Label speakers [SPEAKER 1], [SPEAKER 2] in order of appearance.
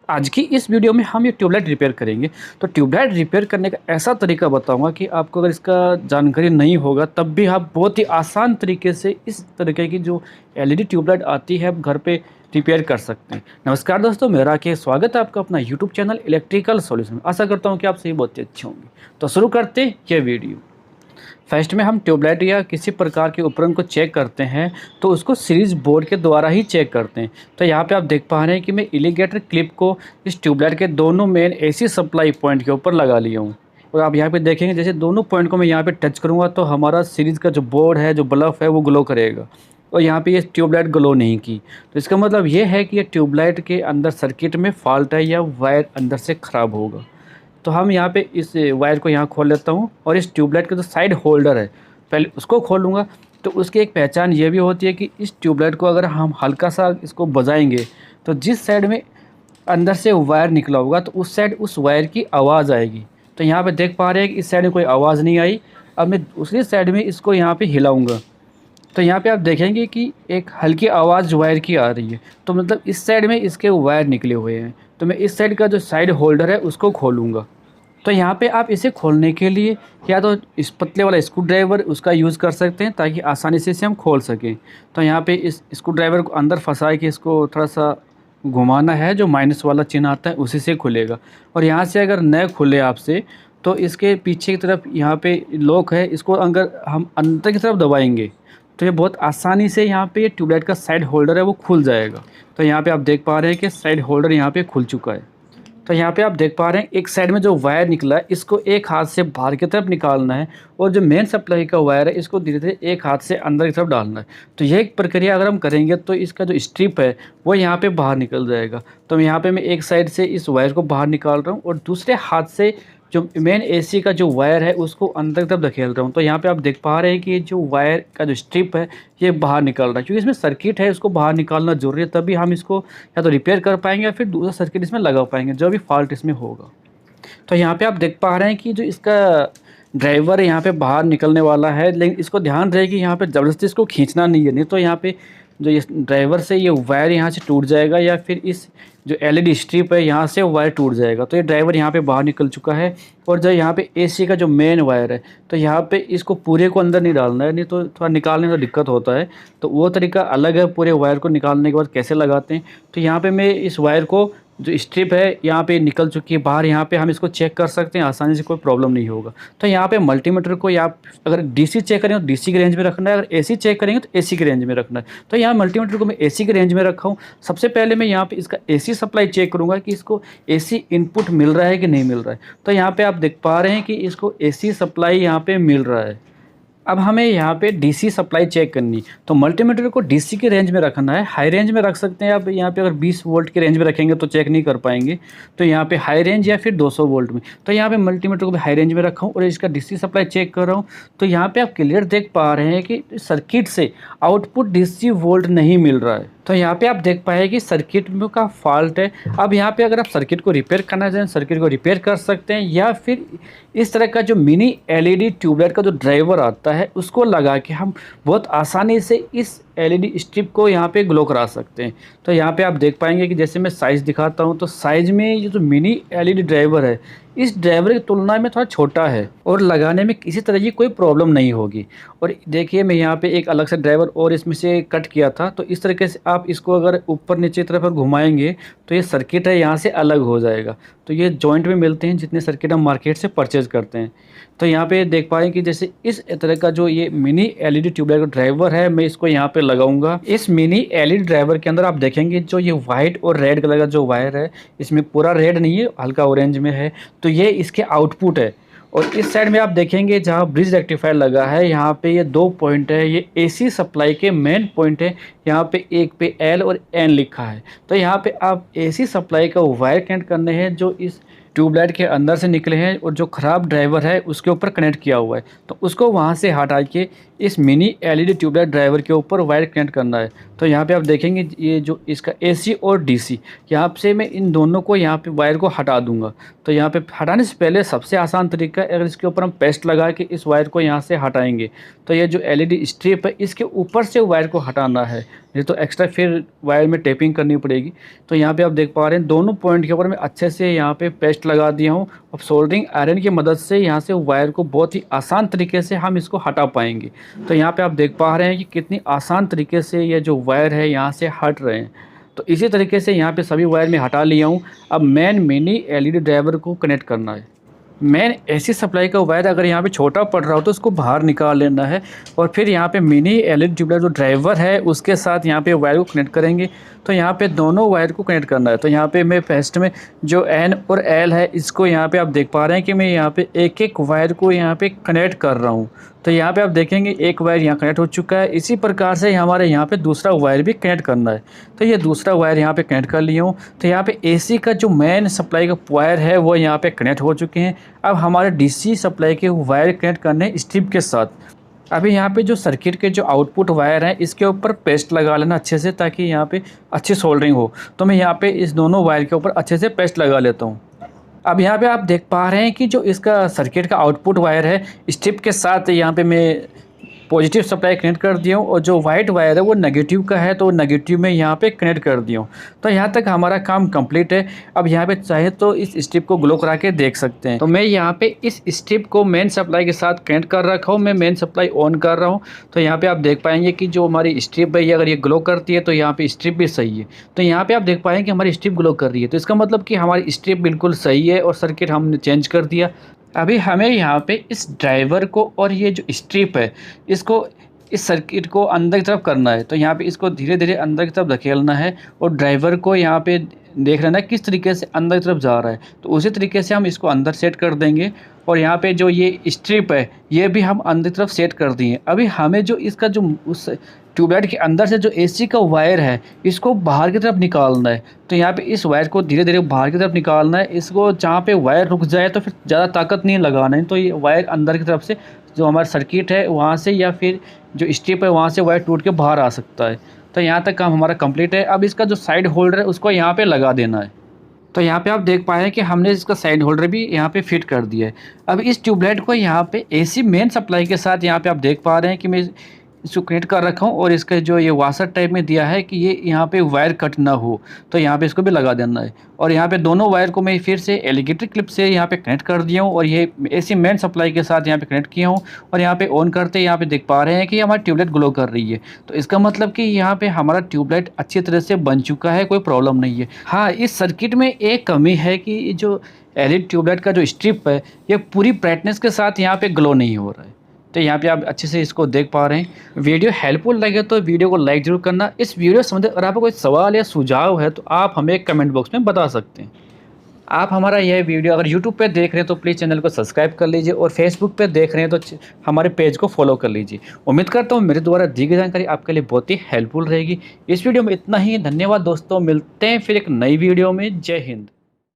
[SPEAKER 1] आज की इस वीडियो में हम ये ट्यूबलाइट रिपेयर करेंगे। तो ट्यूबलाइट रिपेयर करने का ऐसा तरीका बताऊंगा कि आपको अगर इसका जानकारी नहीं होगा तब भी आप बहुत ही आसान तरीके से इस तरीके की जो एलईडी ट्यूबलाइट आती है आप घर पे रिपेयर कर सकते हैं। नमस्कार दोस्तों, मेरा के स्वागत है आपका अपना यूट्यूब चैनल इलेक्ट्रिकल सॉल्यूशन। आशा करता हूँ कि आप सभी बहुत ही अच्छे होंगे। तो शुरू करते हैं ये वीडियो। फर्स्ट में हम ट्यूबलाइट या किसी प्रकार के उपकरण को चेक करते हैं तो उसको सीरीज बोर्ड के द्वारा ही चेक करते हैं। तो यहाँ पे आप देख पा रहे हैं कि मैं एलिगेटर क्लिप को इस ट्यूबलाइट के दोनों मेन एसी सप्लाई पॉइंट के ऊपर लगा लिया हूँ। और आप यहाँ पे देखेंगे जैसे दोनों पॉइंट को मैं यहाँ पे टच करूँगा तो हमारा सीरीज़ का जो बोर्ड है, जो बल्ब है, वो ग्लो करेगा। और यहाँ पे ये ट्यूबलाइट ग्लो नहीं की, तो इसका मतलब ये है कि ये ट्यूबलाइट के अंदर सर्किट में फॉल्ट है या वायर अंदर से ख़राब होगा। तो हम यहाँ पे इस वायर को यहाँ खोल लेता हूँ और इस ट्यूबलाइट का जो साइड होल्डर है पहले उसको खोलूँगा। तो उसकी एक पहचान ये भी होती है कि इस ट्यूबलाइट को अगर हम हल्का सा इसको बजाएंगे तो जिस साइड में अंदर से वायर निकला होगा तो उस साइड उस वायर की आवाज़ आएगी। तो यहाँ पे देख पा रहे हैं कि इस साइड में कोई आवाज़ नहीं आई। अब मैं दूसरी साइड में इसको यहाँ पे हिलाऊंगा तो यहाँ पे आप देखेंगे कि एक हल्की आवाज़ वायर की आ रही है। तो मतलब इस साइड में इसके वायर निकले हुए हैं। तो मैं इस साइड का जो साइड होल्डर है उसको खोलूँगा। तो यहाँ पे आप इसे खोलने के लिए या तो इस पतले वाला स्क्रू ड्राइवर उसका यूज़ कर सकते हैं ताकि आसानी से इसे हम खोल सकें। तो यहाँ पे इस स्क्रू ड्राइवर को अंदर फंसा के इसको थोड़ा सा घुमाना है, जो माइनस वाला चिन्ह आता है उसी से खुलेगा। और यहाँ से अगर न खुले आपसे तो इसके पीछे की तरफ यहाँ पे लॉक है, इसको अगर हम अंदर की तरफ दबाएंगे तो ये बहुत आसानी से यहाँ पे ट्यूबलाइट का साइड होल्डर है वो खुल जाएगा। तो यहाँ पे आप देख पा रहे हैं कि साइड होल्डर यहाँ पे खुल चुका है। तो यहाँ पे आप देख पा रहे हैं एक साइड में जो वायर निकला है इसको एक हाथ से बाहर की तरफ निकालना है और जो मेन सप्लाई का वायर है इसको धीरे धीरे एक हाथ से अंदर की तरफ डालना है। तो यह एक प्रक्रिया अगर हम करेंगे तो इसका जो स्ट्रिप है वो यहाँ पे बाहर निकल जाएगा। तो यहाँ पे मैं एक साइड से इस वायर को बाहर निकाल रहा हूँ और दूसरे हाथ से जो मेन एसी का जो वायर है उसको अंदर की तरफ धकेल रहा हूँ। तो यहाँ पे आप देख पा रहे हैं कि जो वायर का जो स्ट्रिप है ये बाहर निकल रहा है, क्योंकि इसमें सर्किट है उसको बाहर निकालना जरूरी है, तभी हम इसको या तो रिपेयर कर पाएंगे या फिर दूसरा सर्किट इसमें लगा पाएंगे जो भी फॉल्ट इसमें होगा। तो यहाँ पे आप देख पा रहे हैं कि जो इसका ड्राइवर यहाँ पे बाहर निकलने वाला है, लेकिन इसको ध्यान रहे कि यहाँ पे ज़बरदस्ती इसको खींचना नहीं है, नहीं तो यहाँ पे जो इस ड्राइवर से ये वायर यहाँ से टूट जाएगा या फिर इस जो एलईडी स्ट्रिप है यहाँ से वायर टूट जाएगा। तो ये ड्राइवर यहाँ पे बाहर निकल चुका है। और जो यहाँ पे एसी का जो मेन वायर है तो यहाँ पे इसको पूरे को अंदर नहीं डालना है, नहीं तो थोड़ा निकालने में दिक्कत होता है। तो वो तरीका अलग है, पूरे वायर को निकालने के बाद कैसे लगाते हैं। तो यहाँ पे मैं इस वायर को जो स्ट्रिप है यहाँ पे निकल चुकी है बाहर, यहाँ पे हम इसको चेक कर सकते हैं आसानी से, कोई प्रॉब्लम नहीं होगा। तो यहाँ पे मल्टीमीटर को या अगर डीसी चेक करें तो डीसी के रेंज में रखना है, अगर एसी चेक करेंगे तो एसी के रेंज में रखना है। तो यहाँ मल्टीमीटर को मैं एसी के रेंज में रखा हूँ। सबसे पहले मैं यहाँ पे इसका एसी सप्लाई चेक करूँगा कि इसको एसी इनपुट मिल रहा है कि नहीं मिल रहा है। तो यहाँ पे आप देख पा रहे हैं कि इसको एसी सप्लाई यहाँ पे मिल रहा है। अब हमें यहाँ पे डीसी सप्लाई चेक करनी, तो मल्टीमीटर को डीसी के रेंज में रखना है। हाई रेंज में रख सकते हैं आप, यहाँ पे अगर 20 वोल्ट के रेंज में रखेंगे तो चेक नहीं कर पाएंगे। तो यहाँ पे हाई रेंज या फिर 200 वोल्ट में। तो यहाँ पे मल्टीमीटर को भी हाई रेंज में रखा हूँ और इसका डीसी सप्लाई चेक कर रहा हूँ। तो यहाँ पे आप क्लियर देख पा रहे हैं कि सर्किट से आउटपुट डीसी वोल्ट नहीं मिल रहा है। तो यहाँ पे आप देख पाए कि सर्किट में का फॉल्ट है। अब यहाँ पे अगर आप सर्किट को रिपेयर करना चाहें सर्किट को रिपेयर कर सकते हैं, या फिर इस तरह का जो मिनी एलईडी ट्यूबलाइट का जो ड्राइवर आता है उसको लगा के हम बहुत आसानी से इस एलईडी स्ट्रिप को यहाँ पे ग्लो करा सकते हैं। तो यहाँ पे आप देख पाएंगे कि जैसे मैं साइज़ दिखाता हूँ तो साइज़ में ये जो मिनी एलईडी ड्राइवर है इस ड्राइवर की तुलना में थोड़ा छोटा है और लगाने में किसी तरह की कोई प्रॉब्लम नहीं होगी। और देखिए मैं यहाँ पे एक अलग से ड्राइवर और इसमें से कट किया था, तो इस तरीके से आप इसको अगर ऊपर नीचे तरफ घुमाएंगे तो ये सर्किट है यहाँ से अलग हो जाएगा। तो ये जॉइंट में मिलते हैं जितने सर्किट हम मार्केट से परचेज़ करते हैं। तो यहाँ पे देख पाएँ कि जैसे इस तरह का जो ये मिनी एलईडी ट्यूबलाइट का ड्राइवर है मैं इसको यहाँ पे लगाऊंगा। इस मिनी एलईडी ड्राइवर के अंदर आप देखेंगे जो ये वाइट और रेड कलर का जो वायर है, इसमें पूरा रेड नहीं है, हल्का ऑरेंज में है, तो ये इसके आउटपुट है। और इस साइड में आप देखेंगे जहाँ ब्रिज रेक्टिफायर लगा है यहाँ पे ये 2 पॉइंट है, ये एसी सप्लाई के मेन पॉइंट है। यहाँ पे एक पे एल और एन लिखा है। तो यहाँ पे आप एसी सप्लाई का वायर कनेक्ट करने हैं जो इस ट्यूबलाइट के अंदर से निकले हैं और जो ख़राब ड्राइवर है उसके ऊपर कनेक्ट किया हुआ है। तो उसको वहाँ से हटा के इस मिनी एलईडी ट्यूबलाइट ड्राइवर के ऊपर वायर कनेक्ट करना है। तो यहाँ पे आप देखेंगे ये जो इसका एसी और डीसी, यहाँ से मैं इन दोनों को यहाँ पे वायर को हटा दूंगा। तो यहाँ पे हटाने से पहले सबसे आसान तरीका है, अगर इसके ऊपर हम पेस्ट लगा के इस वायर को यहाँ से हटाएंगे तो ये जो एलईडी स्ट्रिप है इसके ऊपर से वायर को हटाना है। नहीं तो एक्स्ट्रा फिर वायर में टेपिंग करनी पड़ेगी। तो यहाँ पे आप देख पा रहे हैं दोनों पॉइंट के ऊपर मैं अच्छे से यहाँ पे पेस्ट लगा दिया हूँ। अब सोल्डरिंग आयरन की मदद से यहाँ से वायर को बहुत ही आसान तरीके से हम इसको हटा पाएंगे। तो यहाँ पे आप देख पा रहे हैं कि कितनी आसान तरीके से ये जो वायर है यहाँ से हट रहे हैं। तो इसी तरीके से यहाँ पे सभी वायर में हटा लिया हूँ। अब मेन मिनी एलईडी ड्राइवर को कनेक्ट करना है। मेन एसी सप्लाई का वायर अगर यहाँ पे छोटा पड़ रहा हो तो उसको बाहर निकाल लेना है और फिर यहाँ पे मिनी एलईडी ट्यूबलाइट जो ड्राइवर है उसके साथ यहाँ पे वायर को कनेक्ट करेंगे। तो यहाँ पे दोनों वायर को कनेक्ट करना है। तो यहाँ पे मैं फर्स्ट में जो एन और एल है इसको यहाँ पे आप देख पा रहे हैं कि मैं यहाँ पे एक एक वायर को यहाँ पे कनेक्ट कर रहा हूँ। तो यहाँ पे आप देखेंगे एक वायर यहाँ कनेक्ट हो चुका है। इसी प्रकार से हमारे यहाँ पे दूसरा वायर भी कनेक्ट करना है। तो ये दूसरा वायर यहाँ पे कनेक्ट कर लिया हूँ। तो यहाँ पे एसी का जो मेन सप्लाई का वायर है वो यहाँ पे कनेक्ट हो चुके हैं। अब हमारे डीसी सप्लाई के वायर कनेक्ट करने स्ट्रिप के साथ। अभी यहाँ पे जो सर्किट के जो आउटपुट वायर हैं इसके ऊपर पेस्ट लगा लेना अच्छे से, ताकि यहाँ पे अच्छी सोल्डरिंग हो। तो मैं यहाँ पे इस दोनों वायर के ऊपर अच्छे से पेस्ट लगा लेता हूँ। अब यहाँ पे आप देख पा रहे हैं कि जो इसका सर्किट का आउटपुट वायर है स्ट्रिप के साथ यहाँ पे मैं पॉजिटिव सप्लाई कनेक्ट कर दिया हूँ और जो वाइट वायर है वो नेगेटिव का है तो नेगेटिव में यहाँ पे कनेक्ट कर दिया हूँ। तो यहाँ तक हमारा काम कंप्लीट है। अब यहाँ पे चाहे तो इस स्ट्रिप को ग्लो करा के देख सकते हैं। तो मैं यहाँ पे इस स्ट्रिप को मेन सप्लाई के साथ कनेक्ट कर रखा हूँ। मैं मेन सप्लाई ऑन कर रहा हूँ। तो यहाँ पे आप देख पाएंगे कि जो हमारी स्ट्रिप है अगर ये ग्लो करती है तो यहाँ पे स्ट्रिप भी सही है। तो यहाँ पे आप देख पाएंगे कि हमारी स्ट्रिप ग्लो कर रही है। तो इसका मतलब कि हमारी स्ट्रिप बिल्कुल सही है और सर्किट हमने चेंज कर दिया। अभी हमें यहाँ पे इस ड्राइवर को और ये जो स्ट्रिप है इसको इस सर्किट को अंदर की तरफ करना है। तो यहाँ पे इसको धीरे धीरे अंदर की तरफ धकेलना है और ड्राइवर को यहाँ पे देख लेना है किस तरीके से अंदर की तरफ जा रहा है। तो उसी तरीके से हम इसको अंदर सेट कर देंगे। और यहाँ पे जो ये स्ट्रिप है ये भी हम अंदर की तरफ सेट कर दिए। अभी हमें जो इसका जो उस ट्यूबलाइट के अंदर से जो एसी का वायर है इसको बाहर की तरफ निकालना है। तो यहाँ पे इस वायर को धीरे धीरे बाहर की तरफ निकालना है। इसको जहाँ पे वायर रुक जाए तो फिर ज़्यादा ताकत नहीं लगाना है। तो ये वायर अंदर की तरफ से जो हमारा सर्किट है वहाँ से या फिर जो स्ट्रिप है वहाँ से वायर टूट के बाहर आ सकता है। तो यहाँ तक काम हमारा कंप्लीट है। अब इसका जो साइड होल्डर है उसको यहाँ पे लगा देना है। तो यहाँ पे आप देख पाए कि हमने इसका साइड होल्डर भी यहाँ पे फिट कर दिया है। अब इस ट्यूबलाइट को यहाँ पे एसी मेन सप्लाई के साथ यहाँ पे आप देख पा रहे हैं कि मैं इसको कनेक्ट कर रखा हूँ और इसका जो ये वाशर टाइप में दिया है कि ये यहाँ पे वायर कट ना हो। तो यहाँ पे इसको भी लगा देना है। और यहाँ पे दोनों वायर को मैं फिर से एलिगेटर क्लिप से यहाँ पे कनेक्ट कर दिया हूँ और ये एसी मेन सप्लाई के साथ यहाँ पे कनेक्ट किया हूँ। और यहाँ पे ऑन करते यहाँ पे देख पा रहे हैं कि हमारी ट्यूबलाइट ग्लो कर रही है। तो इसका मतलब कि यहाँ पे हमारा ट्यूबलाइट अच्छी तरह से बन चुका है, कोई प्रॉब्लम नहीं है। हाँ, इस सर्किट में एक कमी है कि जो एलईडी ट्यूबलाइट का जो स्ट्रिप है ये पूरी ब्राइटनेस के साथ यहाँ पे ग्लो नहीं हो रहा है। तो यहाँ पे आप अच्छे से इसको देख पा रहे हैं। वीडियो हेल्पफुल लगे तो वीडियो को लाइक जरूर करना। इस वीडियो से संबंधित अगर आपको कोई सवाल या सुझाव है तो आप हमें कमेंट बॉक्स में बता सकते हैं। आप हमारा यह वीडियो अगर यूट्यूब पे देख रहे हैं तो प्लीज़ चैनल को सब्सक्राइब कर लीजिए और फेसबुक पे देख रहे हैं तो हमारे पेज को फॉलो कर लीजिए। उम्मीद करता हूँ मेरे द्वारा दी गई जानकारी आपके लिए बहुत ही हेल्पफुल रहेगी। इस वीडियो में इतना ही। धन्यवाद दोस्तों, मिलते हैं फिर एक नई वीडियो में। जय हिंद।